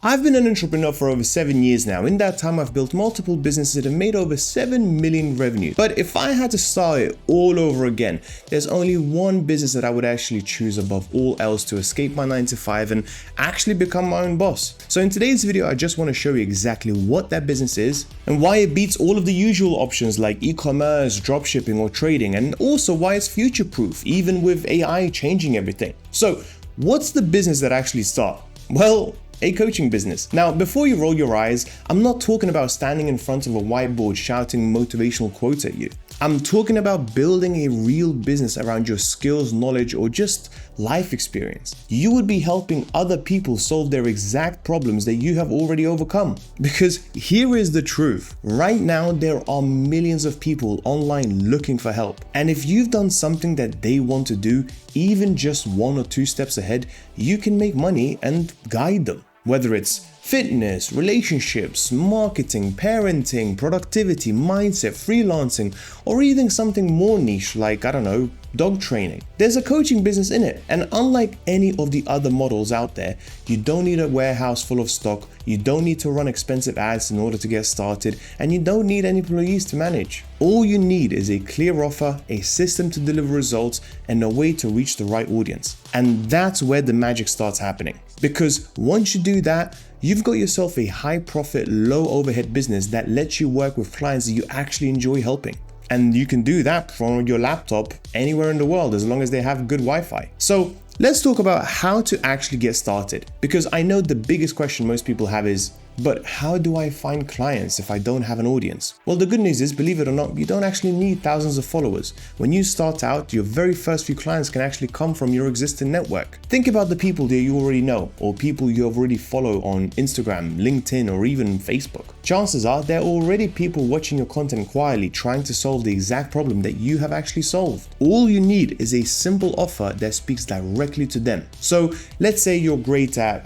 I've been an entrepreneur for over 7 years now. In that time, I've built multiple businesses that have made over 7 million revenue. But if I had to start it all over again, there's only one business that I would actually choose above all else to escape my 9 to 5 and actually become my own boss. So in today's video, I just want to show you exactly what that business is and why it beats all of the usual options like e-commerce, dropshipping or trading, and also why it's future-proof, even with AI changing everything. So what's the business that actually started? Well, a coaching business. Now, before you roll your eyes, I'm not talking about standing in front of a whiteboard shouting motivational quotes at you. I'm talking about building a real business around your skills, knowledge, or just life experience. You would be helping other people solve their exact problems that you have already overcome. Because here is the truth. Right now, there are millions of people online looking for help. And if you've done something that they want to do, even just 1 or 2 steps ahead, you can make money and guide them. Whether it's fitness, relationships, marketing, parenting, productivity, mindset, freelancing, or even something more niche like, dog training. There's a coaching business in it. And unlike any of the other models out there, you don't need a warehouse full of stock, you don't need to run expensive ads in order to get started, and you don't need any employees to manage. All you need is a clear offer, a system to deliver results, and a way to reach the right audience. And that's where the magic starts happening. Because once you do that, you've got yourself a high profit, low overhead business that lets you work with clients that you actually enjoy helping. And you can do that from your laptop anywhere in the world as long as they have good Wi-Fi. So let's talk about how to actually get started. Because I know the biggest question most people have is, but how do I find clients if I don't have an audience? Well, the good news is, believe it or not, you don't actually need thousands of followers. When you start out, your very first few clients can actually come from your existing network. Think about the people that you already know or people you already follow on Instagram, LinkedIn, or even Facebook. Chances are there are already people watching your content quietly trying to solve the exact problem that you have actually solved. All you need is a simple offer that speaks directly to them. So let's say you're great at,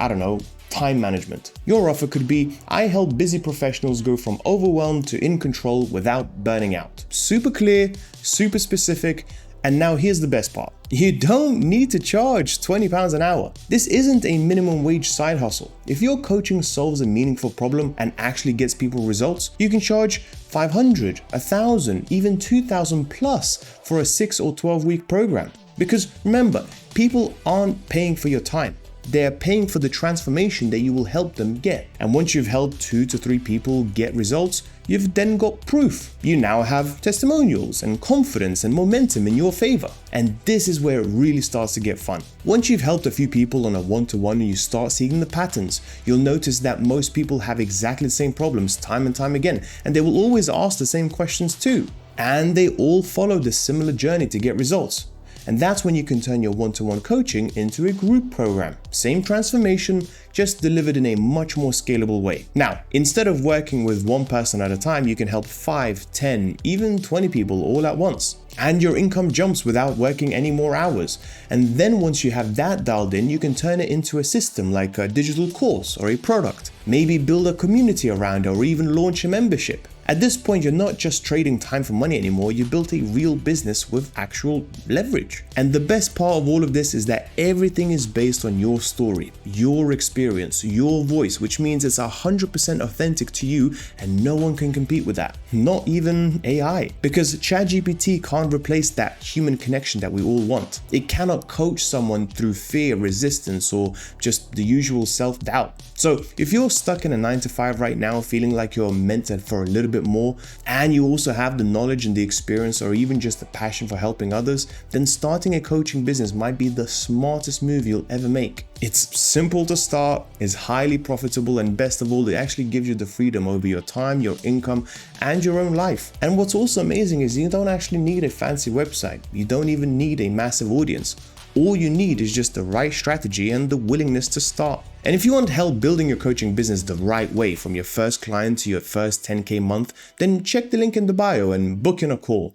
time management. Your offer could be, I help busy professionals go from overwhelmed to in control without burning out. Super clear, super specific, and now here's the best part. You don't need to charge £20 an hour. This isn't a minimum wage side hustle. If your coaching solves a meaningful problem and actually gets people results, you can charge 500, 1,000, even 2,000 plus for a 6 or 12-week program. Because remember, people aren't paying for your time. They're paying for the transformation that you will help them get. And once you've helped 2 to 3 people get results, you've then got proof. You now have testimonials and confidence and momentum in your favor. And this is where it really starts to get fun. Once you've helped a few people on a one-to-one and you start seeing the patterns, you'll notice that most people have exactly the same problems time and time again. And they will always ask the same questions too. And they all follow the similar journey to get results. And that's when you can turn your one-to-one coaching into a group program. Same transformation, just delivered in a much more scalable way. Now, instead of working with one person at a time, you can help 5, 10, even 20 people all at once. And your income jumps without working any more hours. And then once you have that dialed in, you can turn it into a system like a digital course or a product. Maybe build a community around it or even launch a membership. At this point, you're not just trading time for money anymore, you built a real business with actual leverage. And the best part of all of this is that everything is based on your story, your experience, your voice, which means it's 100% authentic to you and no one can compete with that. Not even AI. Because ChatGPT can't replace that human connection that we all want. It cannot coach someone through fear, resistance, or just the usual self-doubt. So if you're stuck in a 9 to 5 right now, feeling like you're meant for a little bit more, and you also have the knowledge and the experience or even just the passion for helping others, then starting a coaching business might be the smartest move you'll ever make. It's simple to start, is highly profitable, and best of all, it actually gives you the freedom over your time, your income, and your own life. And what's also amazing is you don't actually need a fancy website. You don't even need a massive audience. All you need is just the right strategy and the willingness to start. And if you want help building your coaching business the right way from your first client to your first 10K month, then check the link in the bio and book in a call.